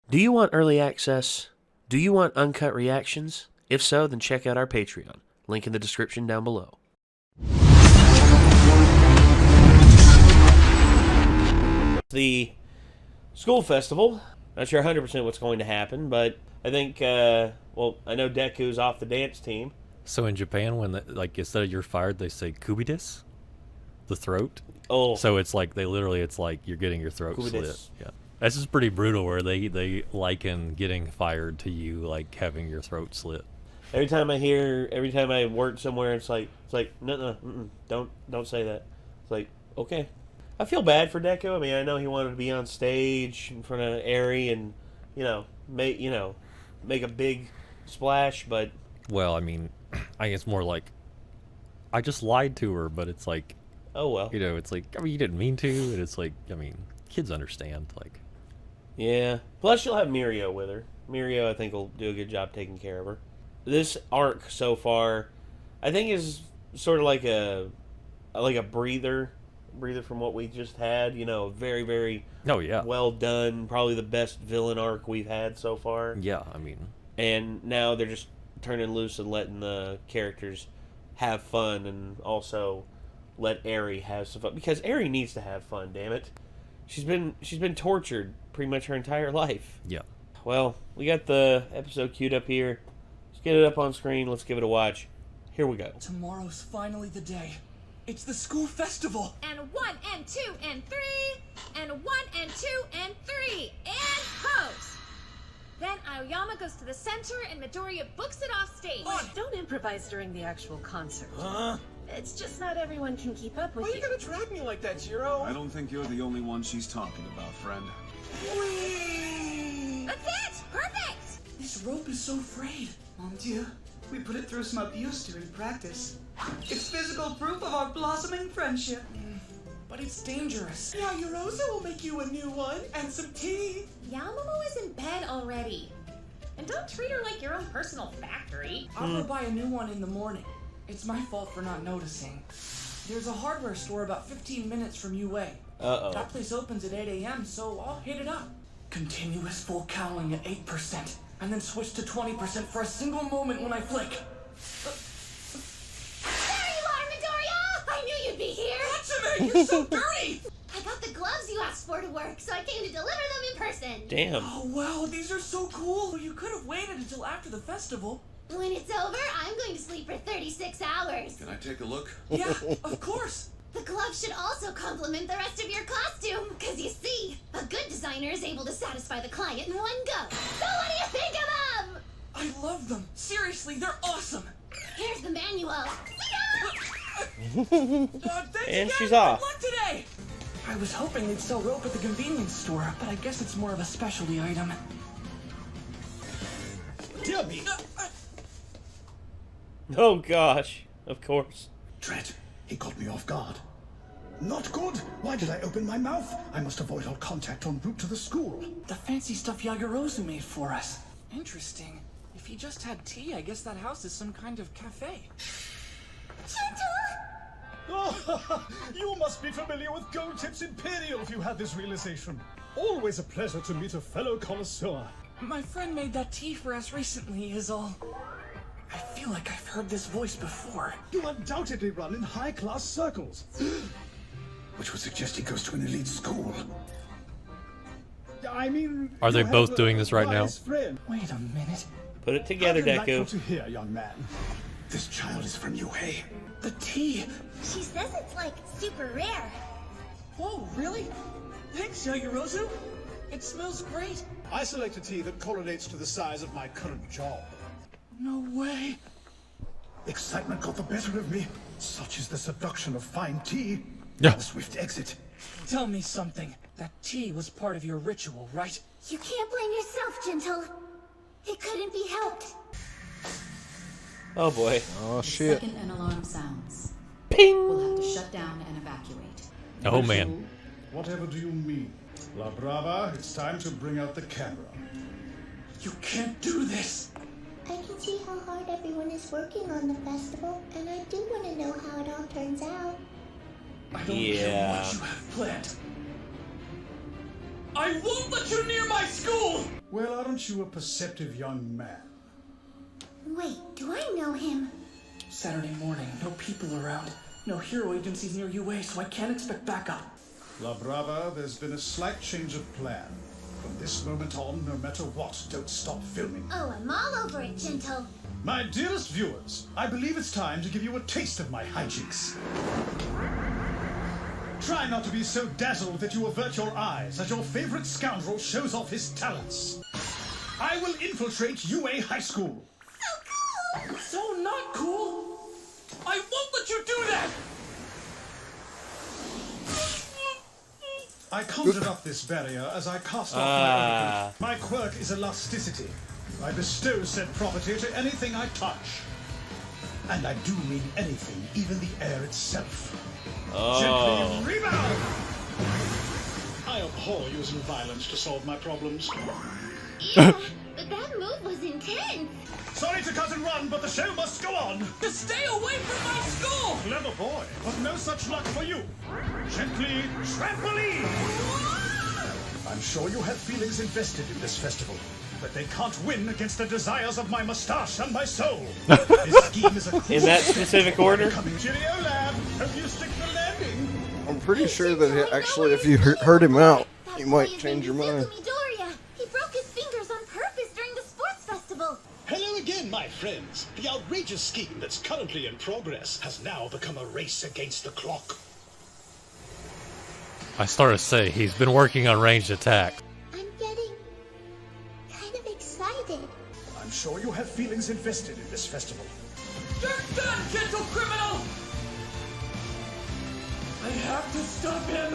Do you want early access? Do you want uncut reactions? If so, then check out our Patreon. Link in the description down below. The school festival. Not sure 100% what's going to happen, but I think, well, I know Deku's off the dance team. So in Japan, when instead of you're fired, they say kubidis, the throat. Oh. So it's like it's like you're getting your throat Kubidis. slit. Yeah. This is pretty brutal where they liken getting fired to you like having your throat slit. Every time I work somewhere, it's like no, don't say that. It's like, okay. I feel bad for Deku. I mean, I know he wanted to be on stage in front of Eri and, make a big splash, but Well, I mean, I guess more like I just lied to her, but it's like, oh well. It's like, I mean, you didn't mean to, and it's like, I mean, kids understand, like. Yeah. Plus, she'll have Mirio with her. Mirio, I think, will do a good job taking care of her. This arc so far, I think, is sort of like a breather from what we just had. Very, very well done. Probably the best villain arc we've had so far. Yeah, I mean. And now they're just turning loose and letting the characters have fun, and also let Eri have some fun, because Eri needs to have fun. Damn it, she's been tortured pretty much her entire life. Yeah. Well, we got the episode queued up here. Let's get it up on screen. Let's give it a watch. Here we go. Tomorrow's finally the day. It's the school festival. And 1 and 2 and 3 and 1 and 2 and 3 and pose. Then Aoyama goes to the center and Midoriya books it off stage. Don't improvise during the actual concert. Huh? It's just not everyone can keep up with Why are you gonna drag me like that, Jiro? I don't think you're the only one she's talking about, friend. Whee! That's it! Perfect! This rope is so frayed. Mon Dieu, we put it through some abuse during practice. It's physical proof of our blossoming friendship. But it's dangerous. Yeah, Yorosa will make you a new one and some tea. Yamamomo is in bed already. And don't treat her like your own personal factory. I'll go buy a new one in the morning. It's my fault for not noticing. There's a hardware store about 15 minutes from UA. Uh-oh. That place opens at 8 a.m., so I'll hit it up. Continuous full cowling at 8%, and then switch to 20% for a single moment when I flick. There you are, Midoriya! I knew you'd be here! Hatsune, you're so dirty! I got the gloves you asked for to work, so I came to deliver them in person. Damn. Oh wow, these are so cool! You could have waited until after the festival. When it's over, I'm going to sleep for 36 hours. Can I take a look? Yeah, of course! The gloves should also complement the rest of your costume, because you see, a good designer is able to satisfy the client in one go. So what do you think of them? I love them. Seriously, they're awesome. Here's the manual. Thanks And again. she's off. Good luck today! I was hoping they'd sell rope at the convenience store, but I guess it's more of a specialty item. Dear me! Oh gosh, of course. Dread, he caught me off guard. Not good! Why did I open my mouth? I must avoid all contact en route to the school. The fancy stuff Yagorozu made for us. Interesting. If he just had tea, I guess that house is some kind of cafe. Oh, you must be familiar with Gold Tips Imperial if you had this realization. Always a pleasure to meet a fellow connoisseur. My friend made that tea for us recently, is all. I feel like I've heard this voice before. You undoubtedly run in high-class circles. Which would suggest he goes to an elite school. I mean... Are they both doing this right now? Friend. Wait a minute. Put it together, Delightful Deku. to hear, young man. This child is from UA. The tea! She says it's like super rare. Oh, really? Thanks, Yagorozu. It smells great. I select a tea that correlates to the size of my current job. No way. Excitement got the better of me. Such is the seduction of fine tea. Yeah. The swift exit. Tell me something. That tea was part of your ritual, right? You can't blame yourself, Gentle. It couldn't be helped. Oh boy. Oh shit. Second an alarm sounds. Ping! We'll have to shut down and evacuate. Oh man. Whatever do you mean? La Brava, it's time to bring out the camera. You can't do this. I can see how hard everyone is working on the festival, and I do want to know how it all turns out. I don't care what you have planned. I won't let you near my school! Well, aren't you a perceptive young man? Wait, do I know him? Saturday morning, no people around. No hero agencies near UA, so I can't expect backup. La Brava, there's been a slight change of plan. From this moment on, no matter what, don't stop filming. Oh, I'm all over it, Gentle. My dearest viewers, I believe it's time to give you a taste of my hijinks. Try not to be so dazzled that you avert your eyes as your favorite scoundrel shows off his talents. I will infiltrate UA High School. So cool! So not cool! I won't let you do that! I conjured up this barrier as I cast off my own. My quirk is elasticity. I bestow said property to anything I touch. And I do mean anything, even the air itself. Gently rebound! I abhor using violence to solve my problems. Yeah, but that move was intense. Sorry to cut and run, but the show must go on. Just stay away from my school! Clever boy, but no such luck for you. Gently trampoline! I'm sure you have feelings invested in this festival, but they can't win against the desires of my mustache and my soul. This scheme is a In that specific order? Cheerio, lad. Hope you stick the landing. I'm pretty sure that actually, if you heard him out, you might change your mind. Midoriya. He broke his fingers on purpose during the sports festival. Hello again, my friends. The outrageous scheme that's currently in progress has now become a race against the clock. I started to say he's been working on ranged attack. I'm getting kind of excited. I'm sure you have feelings invested in this festival. You're done, gentle criminal! I have to stop him!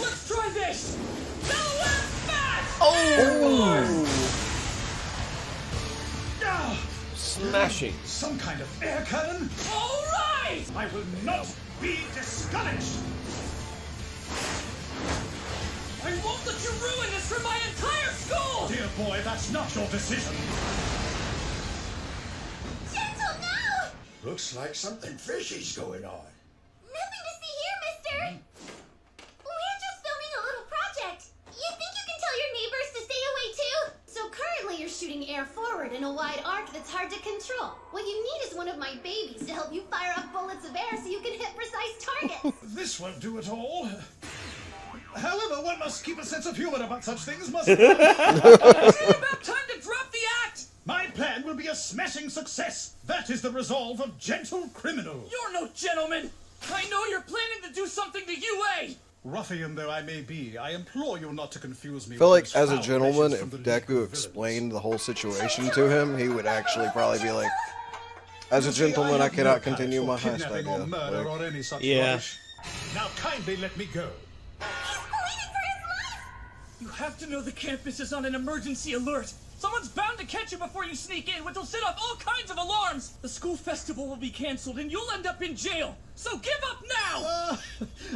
Let's try this! Silhouette smash! Oh! Smashing. Some kind of air cannon? Alright! I will not be discouraged! I won't let you ruin this for my entire school! Dear boy, that's not your decision. Gentle, no! Looks like something fishy's going on. Nothing to see here, mister. We're just filming a little project. You think you can tell your neighbors to stay away too? So currently you're shooting air forward in a wide arc that's hard to control. What you need is one of my babies to help you fire up bullets of air so you can hit precise targets. This won't do at all. However, one must keep a sense of humor about such things, mustn't one? It's about time to drop the act! My plan will be a smashing success. That is the resolve of Gentle Criminal. You're no gentleman! I know you're planning to do something to UA! Ruffian though I may be, I implore you not to confuse me. I feel with like, those as a foul gentleman, relations if from the League of Deku Villains. explained the whole situation to him, he would actually probably be like, as a gentleman, I cannot continue my heist kidnapping or murder idea. or any such Yeah. rubbish. Now kindly let me go. You have to know the campus is on an emergency alert. Someone's bound to catch you before you sneak in, which will set off all kinds of alarms. The school festival will be canceled and you'll end up in jail. So give up now!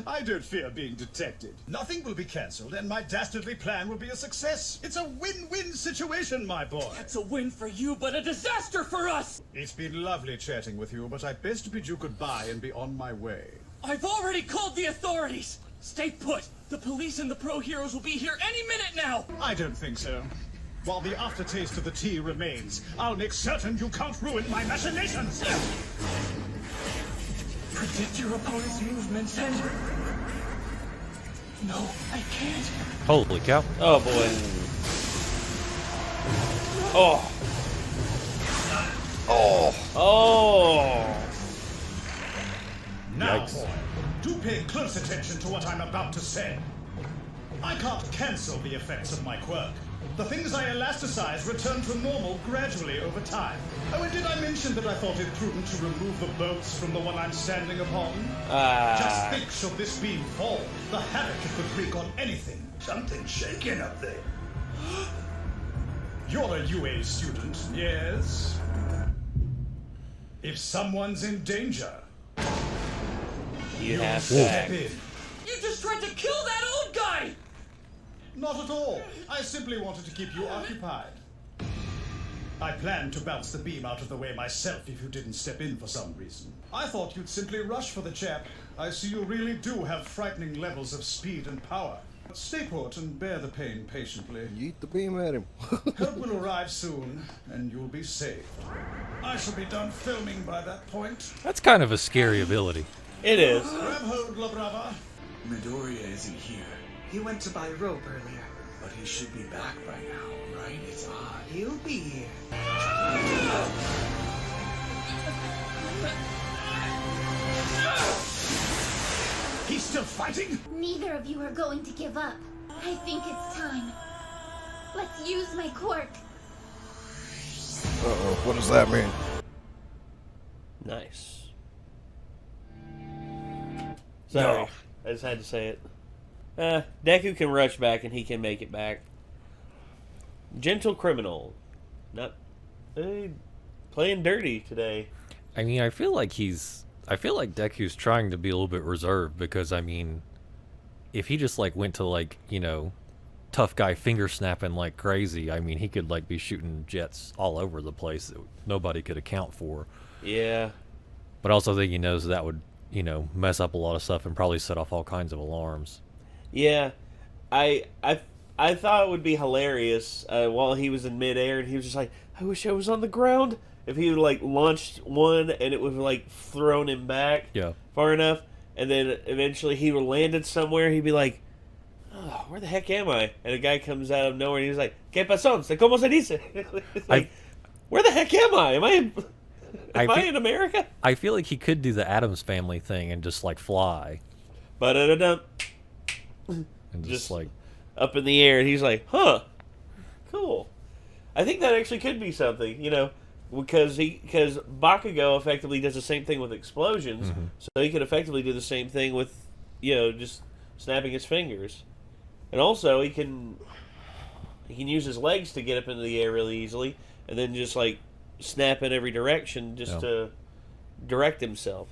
I don't fear being detected. Nothing will be cancelled, and my dastardly plan will be a success. It's a win-win situation, my boy. That's a win for you, but a disaster for us! It's been lovely chatting with you, but I best bid you goodbye and be on my way. I've already called the authorities! Stay put! The police and the pro heroes will be here any minute now! I don't think so. While the aftertaste of the tea remains, I'll make certain you can't ruin my machinations! Predict your opponent's movements and... No, I can't. Holy cow. Oh boy. Oh. Oh, Oh. Now, Yikes. boy, do pay close attention to what I'm about to say. I can't cancel the effects of my quirk. The things I elasticize return to normal gradually over time. Oh, and did I mention that I thought it prudent to remove the bolts from the one I'm standing upon? Just think, should this beam fall, the havoc it could wreak on anything. Something's shaking up there. You're a UA student, yes? If someone's in danger, You have step to. in. You just tried to kill that old guy! Not at all. I simply wanted to keep you occupied. I planned to bounce the beam out of the way myself if you didn't step in for some reason. I thought you'd simply rush for the chap. I see you really do have frightening levels of speed and power. Stay put and bear the pain patiently. Yeet the beam at him. Help will arrive soon, and you'll be saved. I shall be done filming by that point. That's kind of a scary ability. It is. Grab hold, La Brava. Midoriya isn't here, He went to buy rope earlier. but he should be back by now, right? It's odd. He'll be here. He's still fighting? Neither of you are going to give up. I think it's time. Let's use my quirk. Uh-oh, what does that mean? Nice. Sorry, I just had to say it. Deku can rush back and he can make it back. Gentle criminal. Not playing dirty today. I mean, I feel like Deku's trying to be a little bit reserved because, I mean, if he just, like, went to, like, you know, tough guy finger snapping like crazy, I mean, he could, like, be shooting jets all over the place that nobody could account for. Yeah. But I also think he knows that would, you know, mess up a lot of stuff and probably set off all kinds of alarms. Yeah. I thought it would be hilarious while he was in midair and he was just like, I wish I was on the ground. If he would, like, launched one and it would have, like, thrown him back far enough, and then eventually he would have landed somewhere, he'd be like, oh, where the heck am I? And a guy comes out of nowhere and he's like, ¿Qué pasó? ¿Cómo se dice? It's like, where the heck am I? Am I in America? I feel like he could do the Addams Family thing and just, like, fly. Ba-da-da-dum. And just, like... up in the air, and he's like, huh, cool. I think that actually could be something, you know, because Bakugo effectively does the same thing with explosions, so he could effectively do the same thing with, you know, just snapping his fingers. And also, he can use his legs to get up into the air really easily, and then just, like, snap in every direction just to direct himself.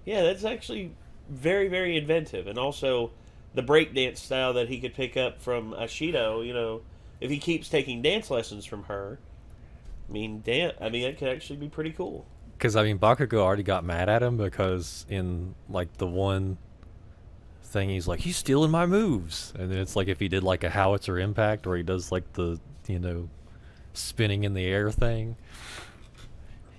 That's actually very, very inventive. And also, the breakdance style that he could pick up from Ashido, you know, if he keeps taking dance lessons from her, that could actually be pretty cool. Because, I mean, Bakugo already got mad at him because in, like, the one thing, he's like, he's stealing my moves. And then it's like if he did, like, a howitzer impact, or he does, like, the, you know, spinning in the air thing.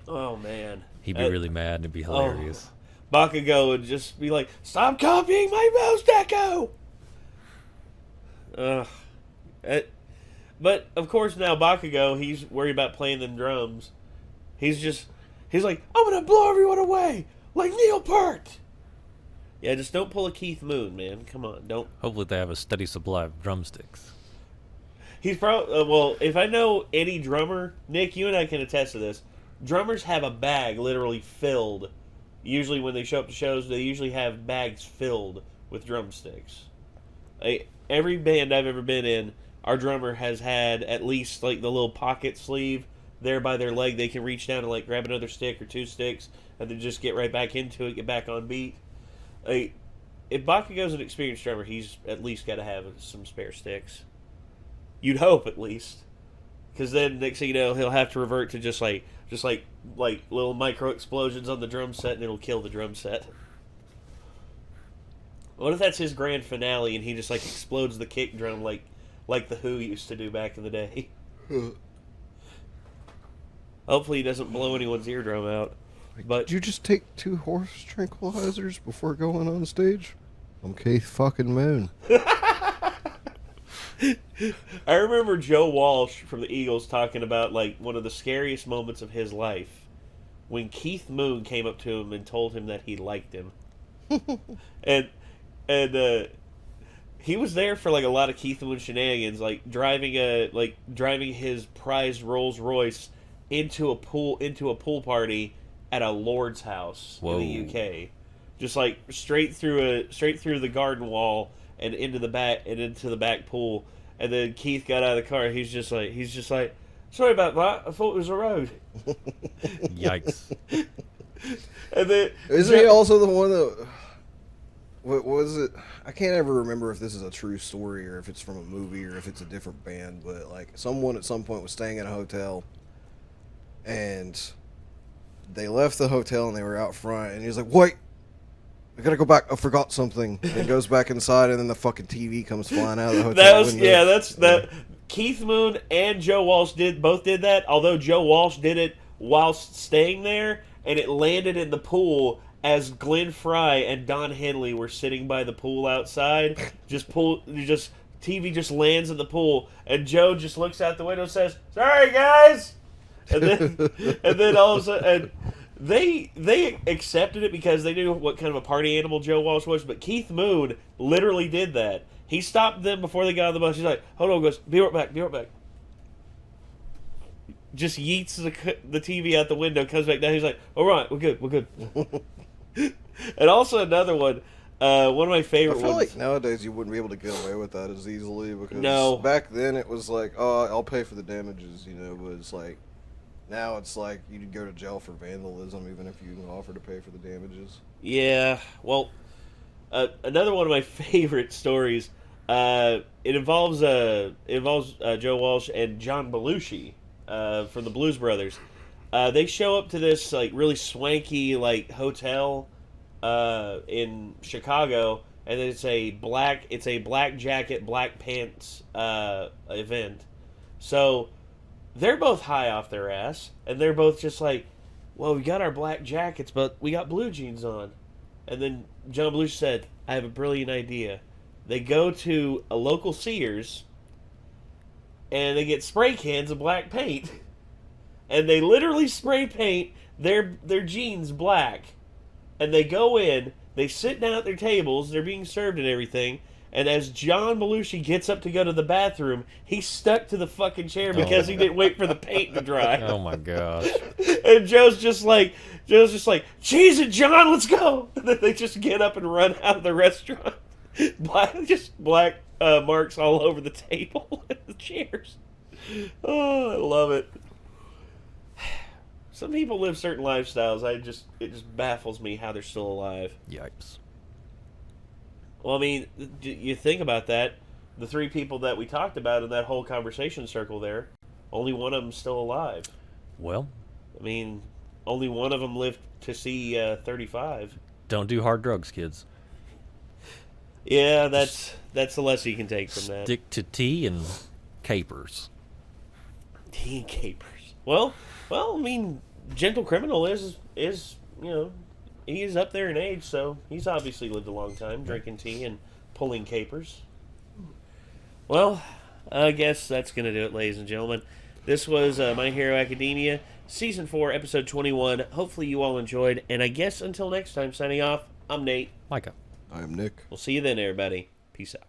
Oh, man. He'd be really mad and it'd be hilarious. Bakugo would just be like, stop copying my moves, Deku! But, of course, now Bakugo, he's worried about playing them drums. He's like, I'm gonna blow everyone away! Like Neil Peart! Yeah, just don't pull a Keith Moon, man. Come on, don't. Hopefully they have a steady supply of drumsticks. He's probably, well, if I know any drummer, Nick, you and I can attest to this, drummers have a bag literally filled. Usually when they show up to shows, they usually have bags filled with drumsticks. Every band I've ever been in, our drummer has had at least, like, the little pocket sleeve there by their leg. They can reach down and, like, grab another stick or two sticks and then just get right back into it, get back on beat. If Bakugo's an experienced drummer, he's at least got to have some spare sticks. You'd hope, at least. Because then, next thing you know, he'll have to revert to just like little micro explosions on the drum set, and it'll kill the drum set. What if that's his grand finale, and he just, like, explodes the kick drum like the Who used to do back in the day? Hopefully he doesn't blow anyone's eardrum out. But did you just take 2 horse tranquilizers before going on stage? I'm Keith fucking Moon. I remember Joe Walsh from the Eagles talking about, like, one of the scariest moments of his life when Keith Moon came up to him and told him that he liked him. and he was there for, like, a lot of Keith Moon shenanigans, like driving his prized Rolls Royce into a pool party at a lord's house in the UK, just, like, straight through the garden wall and into the back pool. And then Keith got out of the car. He's just like, sorry about that. I thought it was a road. Yikes! And then isn't he also the one that? What was it? I can't ever remember if this is a true story or if it's from a movie or if it's a different band. But, like, someone at some point was staying in a hotel, and they left the hotel and they were out front, and he was like, "Wait!" I gotta go back. I forgot something. And goes back inside, and then the fucking TV comes flying out of the hotel That was window. that. Keith Moon and Joe Walsh both did that. Although Joe Walsh did it whilst staying there, and it landed in the pool as Glenn Fry and Don Henley were sitting by the pool outside. TV just lands in the pool, and Joe just looks out the window and says, "Sorry, guys," and then all of a sudden. They accepted it because they knew what kind of a party animal Joe Walsh was, but Keith Moon literally did that. He stopped them before they got on the bus. He's like, "Hold on," goes, be right back. Just yeets the TV out the window, comes back down. He's like, "All right, we're good." And also another one, one of my favorite I feel ones. like nowadays you wouldn't be able to get away with that as easily because back then it was like, oh, I'll pay for the damages, but it's like, now it's like you'd go to jail for vandalism even if you offer to pay for the damages. Yeah, well, another one of my favorite stories. It involves Joe Walsh and John Belushi from the Blues Brothers. They show up to this like really swanky like hotel in Chicago, and it's a black jacket, black pants event. So they're both high off their ass, and they're both just like, "Well, we got our black jackets, but we got blue jeans on." And then John Belushi said, "I have a brilliant idea." They go to a local Sears, and they get spray cans of black paint, and they literally spray paint their jeans black. And they go in, they sit down at their tables, they're being served and everything, and as John Belushi gets up to go to the bathroom, he's stuck to the fucking chair because he didn't wait for the paint to dry. Oh my gosh. And Joe's just like, "Cheese it, John, let's go." And then they just get up and run out of the restaurant. Black marks all over the table and the chairs. Oh, I love it. Some people live certain lifestyles. It just baffles me how they're still alive. Yipes. Well, I mean, you think about that. The three people that we talked about in that whole conversation circle there, only one of them's still alive. Well, I mean, only one of them lived to see 35. Don't do hard drugs, kids. Yeah, that's the lesson you can take from that. Stick to tea and capers. Tea and capers. Well, I mean, Gentle Criminal is he is up there in age, so he's obviously lived a long time drinking tea and pulling capers. Well, I guess that's going to do it, ladies and gentlemen. This was My Hero Academia, Season 4, Episode 21. Hopefully you all enjoyed, and I guess until next time, signing off, I'm Nate. Micah. I am Nick. We'll see you then, everybody. Peace out.